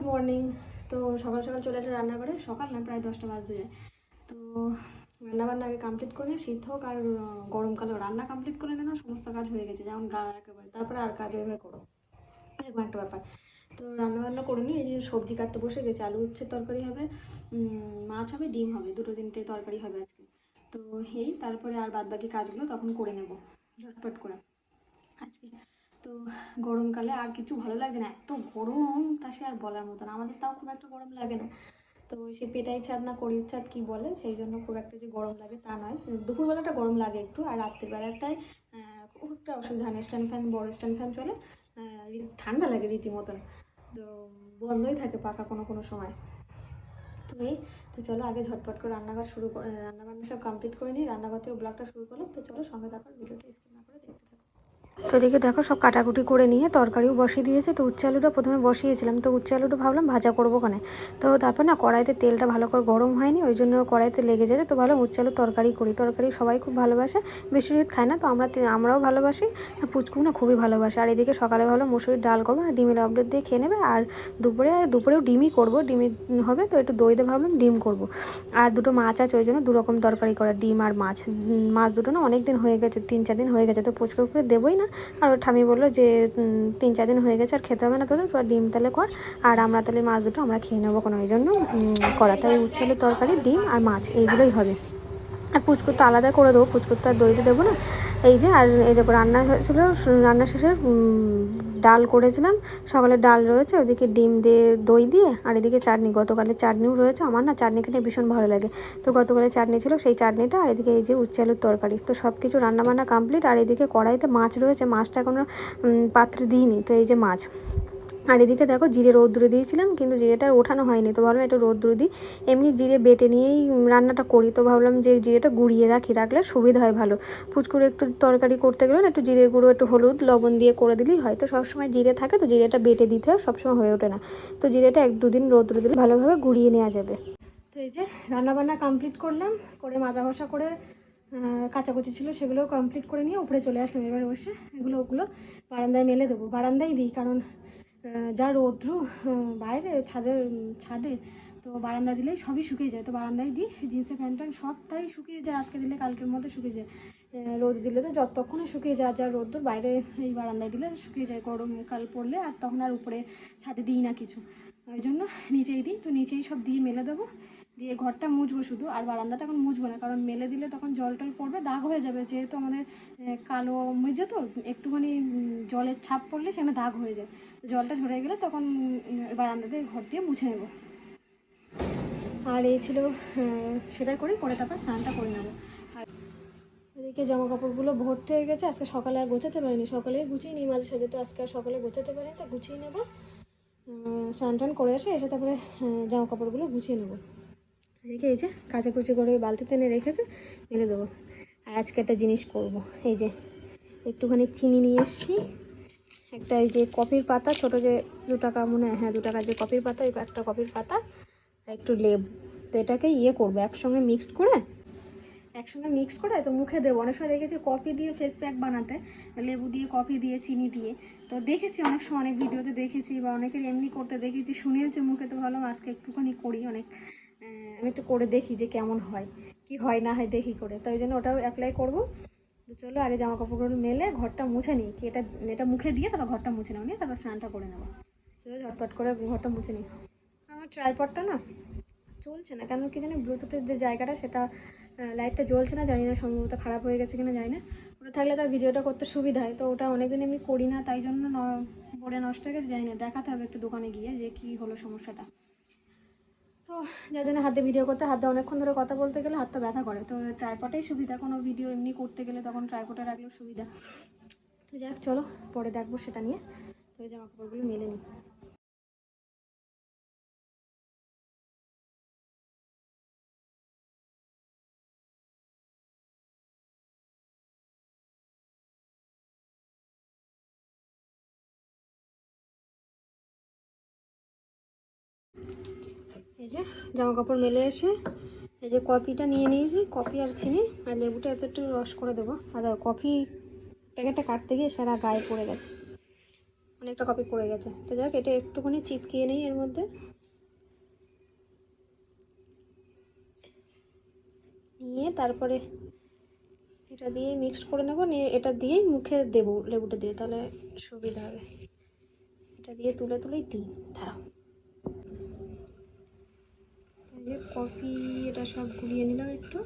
Morning. তো সকাল সকাল চলে আসলে রান্না করে, সকাল না প্রায় 10টা বাজতে যায়। তো রান্নাবান্না আগে কমপ্লিট করে, শীত হোক আর গরমকালেও রান্না কমপ্লিট করে না, সমস্ত কাজ হয়ে গেছে, যেমন গা একেবারে, তারপরে আর কাজ ওইভাবে করো, এরকম একটা ব্যাপার। তো রান্নাবান্না করে নিই, এই যে সবজি কাটতে বসে গেছে, আলু উচ্ছের তরকারি হবে, মাছ হবে, ডিম হবে, দুটো তিনটে তরকারি হবে আজকে। তো এই তারপরে আর বাদ বাকি কাজগুলো তখন করে নেব ঝটপট করে আজকে। তো গরমকালে আর কিছু ভালো লাগছে না, এত গরম, তা সে আর বলার মতো না। আমাদের তাও খুব একটা গরম লাগে না, তো সে পেটাই ছাদ না কড়ির ছাদ কি বলে, সেই জন্য খুব একটা যে গরম লাগে তা নয়। দুপুরবেলাটা গরম লাগে একটু, আর রাত্রিবেলাটায় খুব একটা অসুবিধা নেই, স্ট্যান্ড ফ্যান, বড় স্ট্যান্ড ফ্যান চলে, ঠান্ডা লাগে রীতিমতন। তো বন্ধই থাকে পাখা কোনো কোনো সময়। তো তো চলো আগে ঝটপট করে রান্নাঘর শুরু করে, রান্নাবান্না সব কমপ্লিট করে নিই, রান্নাঘর থেকে ব্লগটা শুরু করলাম। তো চলো সঙ্গে থাকার ভিডিওটা স্কিপ না করে দেখতে থাকো। তো এদিকে দেখো সব কাটাকুটি করে নিয়ে তরকারিও বসিয়ে দিয়েছে। তো উচ্ছে আলুটা প্রথমে বসিয়েছিলাম, তো উচ্ছে আলুটা ভাবলাম ভাজা করবো কেন, তো তারপর না কড়াইতে তেলটা ভালো করে গরম হয়নি, ওই জন্য কড়াইতে লেগে যেতে, তো ভাবলাম উচ্ছে আলু তরকারি করি। তরকারি সবাই খুব ভালোবাসে, বিশ্বজিৎ খায় না, তো আমরাও ভালোবাসি, পুচকু না খুবই ভালোবাসে। আর এদিকে সকালে ভাবলাম মুসুরির ডাল করবো, আর ডিমের অমলেট দিয়ে খেয়ে নেবে। আর দুপুরেও ডিমই করবো, ডিমই হবে, তো একটু দই দিয়ে ভাবলাম ডিম করবো। আর দুটো মাছ আছে, ওই জন্য দুরকম তরকারি করা, ডিম আর মাছ। মাছ দুটো না অনেক দিন হয়ে গেছে, 3-4 দিন হয়ে গেছে, তো পুচকুকে দেবোই না। আর ওর ঠামি বললো যে 3-4 দিন হয়ে গেছে আর খেতে হবে না তোদের, তো ডিম তাহলে কর, আর আমরা তাহলে মাছ দুটো আমরা খেয়ে নেবো কোনো, এই জন্য করা। তাই উচ্ছে আলুর তরকারি, ডিম আর মাছ এইগুলোই হবে। আর পুচকুর তো আলাদা করে দেবো, পুচকুর তো আর দইতে দেবো না। এই যে, আর এই দেখো রান্না হয়েছিলো, রান্না শেষে ডাল করেছিলাম, সকালে ডাল রয়েছে, ওইদিকে ডিম দিয়ে দই দিয়ে, আর এদিকে চাটনি, গতকালের চাটনিও রয়েছে। আমার না চাটনি খেতে ভীষণ ভালো লাগে, তো গতকালের চাটনি ছিল সেই চাটনিটা, আর এদিকে এই যে উচ্ছে আলুর তরকারি। তো সব কিছু রান্নাবান্না কমপ্লিট। আর এদিকে কড়াইতে মাছ রয়েছে, মাছটা এখনও পাত্রে দিইনি, তো এই যে মাছ। আর এদিকে দেখো জিরে রোদ্দুরে দিয়েছিলাম, কিন্তু জিরেটা ওঠানো হয়নি, তো ভাবলাম একটু রোদ্দুরে দিই। এমনি জিরে বেটে নিয়েই রান্নাটা করি, তো ভাবলাম যে জিরেটা গুঁড়িয়ে রাখলে সুবিধা হয় ভালো। ফুচকুড়ে একটু তরকারি করতে গেলে না একটু জিরে গুঁড়ো, একটু হলুদ লবণ দিয়ে করে দিলেই হয়। তো সবসময় জিরে থাকে, তো জিরেটা বেটে দিতে হয়, সবসময় হয়ে ওঠে না। তো জিরেটা 1-2 দিন রোদ্দুরে দিলে ভালোভাবে গুঁড়িয়ে নেওয়া যাবে। তো এই যে রান্নাবান্না কমপ্লিট করলাম, করে মাজা ঘষা করে কাচাকুচি ছিল সেগুলোও কমপ্লিট করে নিয়ে উপরে চলে আসলাম। এবার বসে ওগুলো বারান্দায় মেলে দেবো, বারান্দায় দিই, কারণ যা রৌদ্র বাইরে ছাদে, তো বারান্দা দিলেই সবই শুকিয়ে যায়, তো বারান্দায় দিই। জিন্সের প্যান্ট সব তাই শুকিয়ে যায়, আজকে দিলে কালকের মধ্যে শুকিয়ে যায়। রোদ দিলে তো যতক্ষণে শুকিয়ে যায়, যা রোদ্দুর বাইরে এই বারান্দায় দিলে শুকিয়ে যায়, গরমকাল পড়লে আর তখন আর উপরে ছাদে দিই না কিছু, ওই জন্য নিচেই দিই। তো নিচেই সব দিয়ে মেলে দেবো, দিয়ে ঘরটা মুছবো শুধু, আর বারান্দাটা এখন মুছবো না, কারণ মেলে দিলে তখন জল টল পড়বে, দাগ হয়ে যাবে, যেহেতু আমাদের কালো মেঝে, তো একটুখানি জলের ছাপ পড়লে সেখানে দাগ হয়ে যায়। তো জলটা ঝরে গেলে তখন বারান্দাতে ঘর দিয়ে মুছে নেব। আর এই ছিল, সেটা করে তারপর স্নানটা করে নেবো। আর এদিকে জামা কাপড়গুলো ভর্তি হয়ে গেছে, আজকে সকালে আর গোছাতে পারিনি, সকালে গুছিয়ে নিই মাঝে সাঝে, তো আজকে আর সকালে গোছাতে পারিনি, তো গুছিয়ে নেবো। স্নান টান করে এসে তারপরে জামা কাপড়গুলো গুছিয়ে নেবো। এদিকে এই যে কাচাকুচি করে বালতিতে এনে রেখেছে, মেলে দেবো। আর আজকে একটা জিনিস করব, এই যে একটুখানি চিনি নিয়ে এসেছি, একটা এই যে কফির পাতা, ছোটো যে 2 টাকা মনে হয়, হ্যাঁ 2 টাকার যে কফির পাতা, এই একটা কফির পাতা আর একটু লেবু। তো এটাকে করবো একসঙ্গে মিক্সড করে তো মুখে দেবো। অনেক সময় দেখেছি কফি দিয়ে ফেস প্যাক বানাতে, লেবু দিয়ে, কফি দিয়ে, চিনি দিয়ে, তো দেখেছি অনেক সময়, অনেক ভিডিওতে দেখেছি, বা অনেকের এমনি করতে দেখেছি, শুনেওছে মুখে। তো ভালো, আজকে একটুখানি করি, আমি একটু করে দেখি যে কেমন হয়, কি হয় না হয় দেখি করে, তো এই জন্য ওটাও অ্যাপ্লাই করবো। তো চলো আগে জামা কাপড়গুলো মেলে ঘরটা মুছে নিই, কি এটা মুখে দিয়ে তারপর ঘরটা মুছে নেবো, নিয়ে তারপর স্নানটা করে নেবো। চলো ঝটপট করে ঘরটা মুছে নিই। আমার ট্রাইপডটা না চলছে না কেন কি জানি, ব্লুটুথের যে জায়গাটা সেটা লাইটটা জ্বলছে না, জানি না, সম্ভবত খারাপ হয়ে গেছে কিনা জানি না। ওটা থাকলে তার ভিডিওটা করতে সুবিধা হয়, তো ওটা অনেকদিন এমনি করি না, তাই জন্য বোর্ডে নষ্ট হয়ে গেছে, জানি না, দেখাতে হবে একটু দোকানে গিয়ে যে কী হলো সমস্যাটা। তো যার জন্য হাতে ভিডিও করতে, হাতে অনেকক্ষণ ধরে কথা বলতে গেলে হাতটা ব্যথা করে, তো ট্রাইপডেই সুবিধা, কোনো ভিডিও এমনি করতে গেলে তখন ট্রাইপডে রাখলেও সুবিধা। তো যাক চলো পরে দেখবো সেটা নিয়ে। তো এই জামা কাপড়গুলো মেলে নিই। এই যে জামা কাপড় মেলে এসে এই যে কফিটা নিয়ে নিয়েছি, কফি আর চিনি আর লেবুটা এত একটু রস করে দেবো। আর কফি প্যাকেটটা কাটতে গিয়ে সারা গায়ে পড়ে গেছে, অনেকটা কপি পড়ে গেছে। তো যাক, এটা একটুখানি চিপকিয়ে নেই এর মধ্যে, নিয়ে তারপরে এটা দিয়ে মিক্সড করে নেবো, নিয়ে এটা দিয়েই মুখে দেবো লেবুটা দিয়ে, তাহলে সুবিধা হবে। এটা দিয়ে তুলেই দিই। দাঁড়াও, কফি এটা সব গুলিয়ে নিলাম একটু।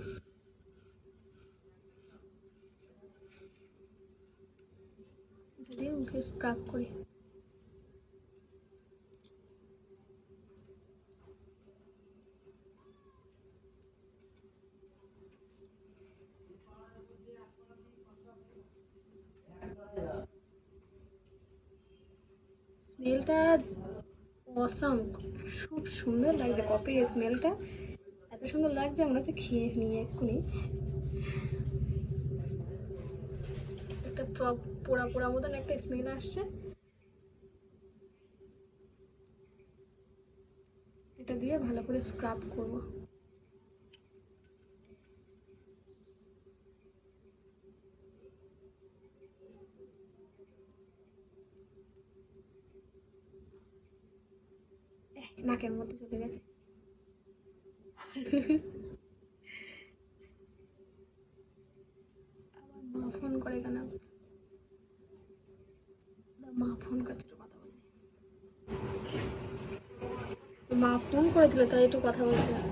এটা দিয়ে মুখে স্ক্রাব করি। স্মেলটা অসাম, খুব সুন্দর লাগছে। কফির স্মেলটা এত সুন্দর লাগছে, মনে হচ্ছে খেয়ে নিয়ে এক্ষুনি। একটা পোড়া পোড়া মতন একটা স্মেল আসছে। এটা দিয়ে ভালো করে স্ক্রাব করব। নাকের মধ্যে চলে গেছে। মা ফোন করে কেন? মা ফোন করছে, কথা বলি। মা ফোন করেছিল, তাই একটু কথা বলছিলাম।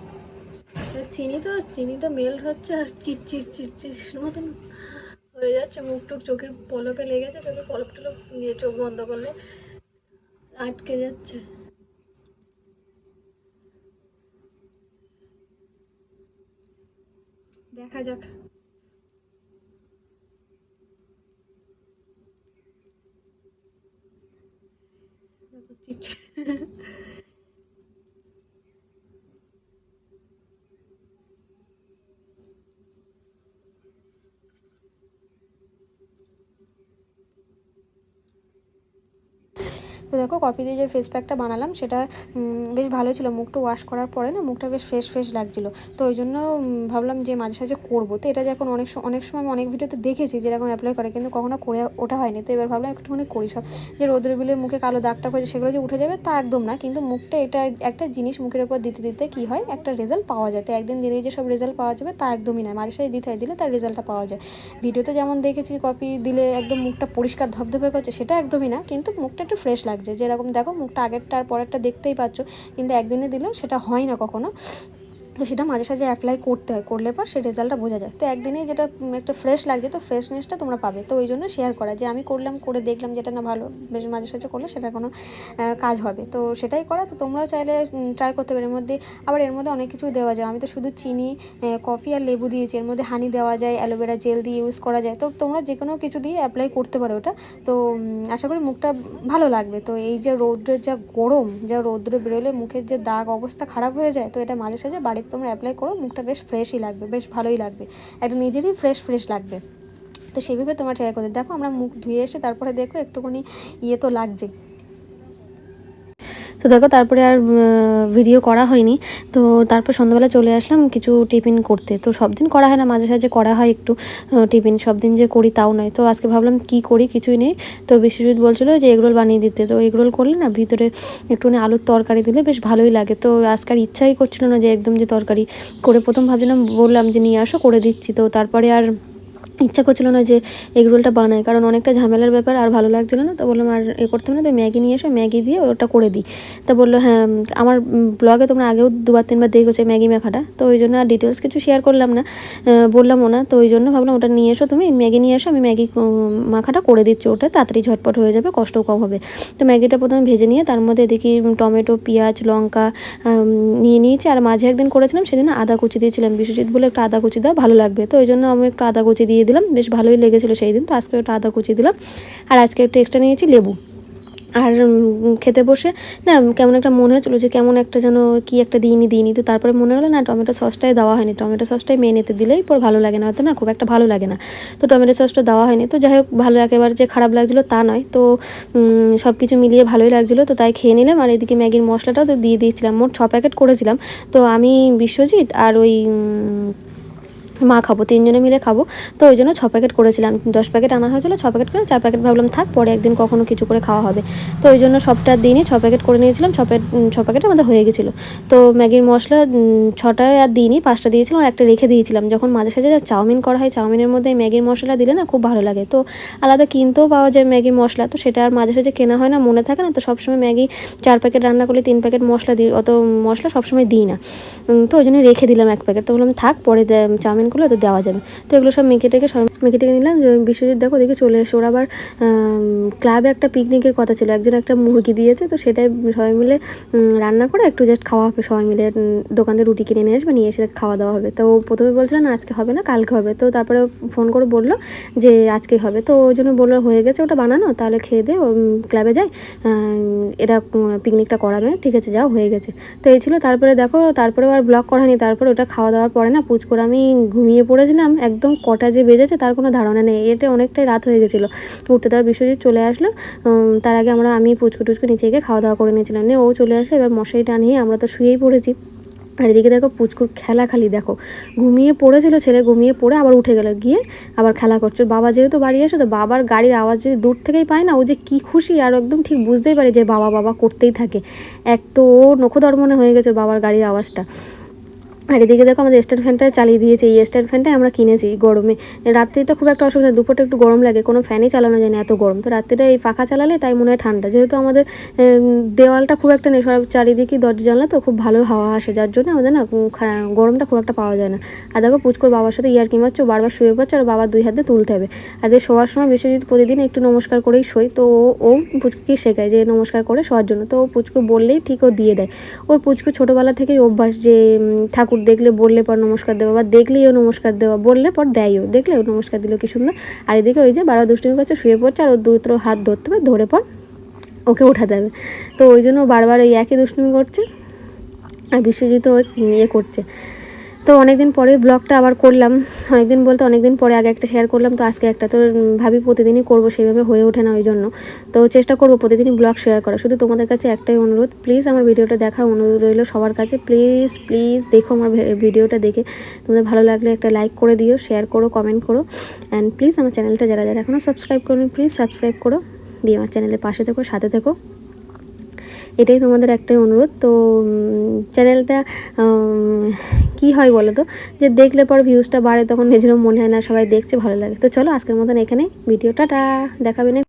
চিনিটা মেল্ট হচ্ছে আর চিটচিট মতন হয়ে যাচ্ছে। মুখ টুক চোখের পলপে লেগেছে, চোখের পলপ টলপ নিয়ে চোখ বন্ধ করলে আটকে যাচ্ছে। দেখা যাক। তো দেখো, কফি দিয়ে যে ফেস প্যাকটা বানালাম সেটা বেশ ভালো ছিল। মুখটা ওয়াশ করার পরে না মুখটা বেশ ফ্রেশ লাগছিলো। তো ওই জন্য ভাবলাম যে মাঝে সাঝে করবো। তো এটা যখন অনেক সময় আমি অনেক ভিডিওতে দেখেছি যেরকম অ্যাপ্লাই করে, কিন্তু কখনো করে ওঠা হয়নি। তো এবার ভাবলাম একটুখানি করি। সব যে রোদ্রে বিলে মুখে কালো দাগটা হয়েছে সেগুলো যে উঠে যাবে তা একদম না, কিন্তু মুখটা এটা একটা জিনিস মুখের ওপর দিতে কী হয়, একটা রেজাল্ট পাওয়া যায়। তো একদিন দিলেই যে সব রেজাল্ট পাওয়া যাবে তা একদমই নয়, মাঝে সাঝে দিলে তার রেজাল্টটা পাওয়া যায়। ভিডিওতে যেমন দেখেছি কফি দিলে একদম মুখটা পরিষ্কার ধবধবে করছে, সেটা একদমই না, কিন্তু মুখটা একটু ফ্রেশ লাগছে। যেরকম দেখো মুখটা আগেরটা আর পরেরটা দেখতেই পাচ্ছ, কিন্তু একদিনে দিলেও সেটা হয় না কখনো। তো সেটা মাঝে সাঝে অ্যাপ্লাই করতে হয়, করলে পর সেই রেজাল্টটা বোঝা যায়। তো একদিনেই যেটা একটা ফ্রেশ লাগছে, তো ফ্রেশনেসটা তোমরা পাবে। তো ওই জন্য শেয়ার করা যে আমি করলাম, করে দেখলাম যেটা না ভালো, বেশ মাঝে সাঝে করলে সেটা কোনো কাজ হবে। তো সেটাই করা। তো তোমরাও চাইলে ট্রাই করতে পারো। এর মধ্যে অনেক কিছু দেওয়া যায়। আমি তো শুধু চিনি, কফি আর লেবু দিয়েছি। এর মধ্যে হানি দেওয়া যায়, অ্যালোভেরা জেল দিয়ে ইউজ করা যায়। তো তোমরা যে কোনো কিছু দিয়ে অ্যাপ্লাই করতে পারো ওটা। তো আশা করি মুখটা ভালো লাগবে। তো এই যে রৌদ্রের যা গরম, যা রৌদ্রে বেরোলে মুখের যে দাগ অবস্থা খারাপ হয়ে যায়, তো এটা মাঝে সাঝে বাড়িতে তোমরা অ্যাপ্লাই করো, মুখটা বেশ ফ্রেশই লাগবে, বেশ ভালোই লাগবে, একটা নিজেরই ফ্রেশ লাগবে। তো সেইভাবে তোমরা ট্রাই করতে দেখো। আমরা মুখ ধুয়ে এসে তারপরে দেখো একটুখানি তো লাগছে। তো দেখো তারপরে আর ভিডিও করা হয়নি। তো তারপর সন্ধ্যাবেলা চলে আসলাম কিছু টিফিন করতে। তো সব দিন করা হয় না, মাঝে সাঝে করা হয় একটু টিফিন, সব দিন যে করি তাও নয়। তো আজকে ভাবলাম কি করি, কিছুই নেই। তো বিশ্বজিৎ বলছিল যে এগরোল বানিয়ে দিতে। তো এগরোল করলে না ভিতরে একটুখানি আলুর তরকারি দিলে বেশ ভালোই লাগে। তো আজকে আর ইচ্ছাই করছিল না যে একদম যে তরকারি করে, প্রথম ভাবছিলাম, বললাম যে নিয়ে আসো করে দিচ্ছি। তো তারপরে আর ইচ্ছা করছিল না যে এগরোলটা বানাই, কারণ অনেকটা ঝামেলার ব্যাপার, আর ভালো লাগছিলো না। তো বললাম আর করতে হবে না, তো ম্যাগি নিয়ে এসো, ম্যাগি দিয়ে ওটা করে দিই। তো বললো হ্যাঁ, আমার ব্লগে তোমরা আগেও 2-3বার দেখেছো ম্যাগি মাখাটা, তো ওই জন্য আর ডিটেলস কিছু শেয়ার করলাম না, বললামও না। তো ওই জন্য ভাবলাম ওটা নিয়ে এসো, তুমি ম্যাগি নিয়ে এসো, আমি ম্যাগি মাখাটা করে দিচ্ছি, ওটা তাড়াতাড়ি ঝটপট হয়ে যাবে, কষ্টও কম হবে। তো ম্যাগিটা প্রথমে ভেজে নিয়ে তার মধ্যে দেখি টমেটো, পেঁয়াজ, লঙ্কা নিয়ে নিয়েছি। আর মাঝে একদিন করেছিলাম, সেদিন আদা কুচি দিয়েছিলাম। বিশ্বজিৎ বলে একটু আদা কুচি দাও, ভালো লাগবে। তো ওই জন্য আমি একটু আদা কুচি দিয়ে দিলাম, বেশ ভালোই লেগেছিলো সেই দিন। তো আজকে একটু আদা কুচি দিলাম। আর আজকে একটু এক্সট্রা নিয়েছি লেবু। আর খেতে বসে না কেমন একটা মনে হচ্ছিলো যে কেমন একটা যেন কি একটা দিইনি। তো তারপরে মনে হলো না, টমেটো সসটাই দেওয়া হয়নি, টমেটো সসটাই মেনেতে দিলেই পর ভালো লাগে না, হয়তো না খুব একটা ভালো লাগে না। তো টমেটো সসটা দেওয়া হয়নি। তো যাই হোক, ভালো একেবারে যে খারাপ লাগছিলো তা নয়। তো সব কিছু মিলিয়ে ভালোই লাগছিলো। তো তাই খেয়ে নিলাম। আর এদিকে ম্যাগির মশলাটাও তো দিয়ে দিয়েছিলাম, মোট 6 প্যাকেট করেছিলাম। তো আমি, বিশ্বজিৎ আর ওই মা খাবো, 3 জনে মিলে খাবো। তো ওই জন্য 6 প্যাকেট করেছিলাম, 10 প্যাকেট আনা হয়েছিল, 6 প্যাকেট করে 4 প্যাকেট ভাবলাম থাক, পরে একদিন কখনো কিছু করে খাওয়া হবে। তো ওই জন্য সবটা দিনই 6 প্যাকেট করে নিয়েছিলাম, 6 প্যাকেট আমাদের হয়ে গেছিলো। তো ম্যাগির মশলা 6টা আর দিইনি, 5টা দিয়েছিলাম আর একটা রেখে দিয়েছিলাম। যখন মাঝে সাঝে চাউমিন করা হয়, চাউমিনের মধ্যে ম্যাগির মশলা দিলে না খুব ভালো লাগে। তো আলাদা কিনতেও পাওয়া যায় ম্যাগির মশলা, তো সেটা আর মাঝে সাঝে কেনা হয় না, মনে থাকে না। তো সবসময় ম্যাগি 4 প্যাকেট রান্না করলে 3 প্যাকেট মশলা দিই, অত মশলা সবসময় দিই না। তো ওই জন্য রেখে দিলাম 1 প্যাকেট। তো বললাম থাক, পরে চাউমিনগুলো তো দেওয়া যাবে। তো এগুলো সব মেখে টেকে নিলাম। বিশ্বজিৎ দেখো দেখে চলে এসে, ওরা আবার ক্লাবে একটা পিকনিকের কথা ছিল, একজন একটা মুরগি দিয়েছে, তো সেটাই সবাই মিলে রান্না করে একটু জাস্ট খাওয়া হবে সবাই মিলে। দোকান থেকে রুটি কিনে নিয়ে আসবে, নিয়ে এসে খাওয়া দাওয়া হবে। তো প্রথমে বলছিল না আজকে হবে না, কালকে হবে। তো তারপরে ফোন করে বললো যে আজকেই হবে। তো ওই জন্য বললো হয়ে গেছে ওটা বানানো, তাহলে খেয়ে দিয়ে ক্লাবে যাই, এটা পিকনিকটা করাবে। ঠিক আছে যাও, হয়ে গেছে। তো এই ছিল। তারপরে দেখো, তারপরে আর ব্লগ করা হয়নি। তারপরে ওটা খাওয়া দাওয়ার পরে না পুচকুর আমি ঘুমিয়ে পড়েছিলাম, একদম কটা যে বেজেছে তার কোনো ধারণা নেই। এটা অনেকটাই রাত হয়ে গেছিলো। উঠতে দেওয়া বিশ্বজিৎ চলে আসলো। তার আগে আমি পুচকু নিচে গিয়ে খাওয়া দাওয়া করে নিয়েছিলাম, নিয়ে ও চলে আসলো। এবার মশারি টানিয়ে আমরা তো শুয়েই পড়েছি। আর এদিকে দেখো পুচকুর খেলা, খালি দেখো ঘুমিয়ে পড়েছিল ছেলে, ঘুমিয়ে পড়ে আবার উঠে গেল, গিয়ে আবার খেলা করছে। বাবা যেহেতু বাড়ি আসে, তো বাবার গাড়ির আওয়াজ যদি দূর থেকেই পায় না, ও যে কী খুশি, আর একদম ঠিক বুঝতেই পারে যে বাবা বাবা করতেই থাকে। এক তো ও নখদর্মনে হয়ে গেছে বাবার গাড়ির আওয়াজটা। আর এদিকে দেখো আমাদের স্ট্যান্ড ফ্যানটা চালিয়ে দিয়েছে। এই স্ট্যান্ড ফ্যানটাই আমরা কিনেছি গরমে। রাত্রিটা খুব একটা অসুবিধা, দুপুরটা একটু গরম লাগে, কোনো ফ্যানই চালানো যায় না, এত গরম। তো রাত্রিটা এই পাখা চালালে তাই মনে হয় ঠান্ডা। যেহেতু আমাদের দেওয়ালটা খুব একটা নেই, সব চারিদিকে দরজা জানলা, তো খুব ভালো হাওয়া আসে, যার জন্য আমাদের না গরমটা খুব একটা পাওয়া যায় না। আর দেখো পুচকুর বাবার সাথে ইয়ার্কি মারছে, বারবার শুয়ে পড়ছে, আর বাবার 2 হাত দিয়ে তুলতে হবে। আর শোয়ার সময় বিশ্বজিৎ প্রতিদিন একটু নমস্কার করেই শোয়। তো ও পুচকুকে শেখায় যে নমস্কার করে শোয়ার জন্য। তো ও পুচকু বললেই ঠিক ও দিয়ে দেয়। ওই পুচকু ছোটোবেলা থেকেই অভ্যাস যে ঠাকুর দেখলে বললে পর নমস্কার দেওয়া, বা দেখলেই ও নমস্কার দেওয়া, বললে পর দেয়ও, দেখলে ও নমস্কার দিল কি সুন্দর। আর এদিকে ওই যে বারবার দুষ্টুমি করছে, শুয়ে পড়ছে, আর ওর দুটো হাত ধরতে হবে, ধরে পর ওকে উঠাতে হবে। তো ওই জন্য বারবার ওই একই দুষ্টুমি করছে, আর বিশ্বজিৎ ও করছে। তো অনেকদিন পরে ব্লগটা আবার করলাম, অনেকদিন বলতে অনেকদিন পরে, আগে একটা শেয়ার করলাম, তো আজকে একটা। তো ভাবি প্রতিদিনই করবো, সেভাবে হয়ে ওঠে না, ওই জন্য। তো চেষ্টা করবো প্রতিদিনই ব্লগ শেয়ার করা। শুধু তোমাদের কাছে একটাই অনুরোধ, প্লিজ আমার ভিডিওটা দেখার অনুরোধ রইল সবার কাছে। প্লিজ প্লিজ দেখো আমার ভিডিওটা, দেখে তোমাদের ভালো লাগলে একটা লাইক করে দিও, শেয়ার করো, কমেন্ট করো। অ্যান্ড প্লিজ আমার চ্যানেলটা যারা যারা এখনও সাবস্ক্রাইব করো, প্লিজ সাবস্ক্রাইব করো, দিয়ে আমার চ্যানেলের পাশে থেকো, সাথে থেকো। এটাই তোমাদের একটাই অনুরোধ। তো চ্যানেলটা কী হয় বলো তো, যে দেখলে পর ভিউজটা বাড়ে, তখন নিজেরও মনে হয় না সবাই দেখছে, ভালো লাগে। তো চলো আজকের মতন এখানে ভিডিওটা দেখাবে না।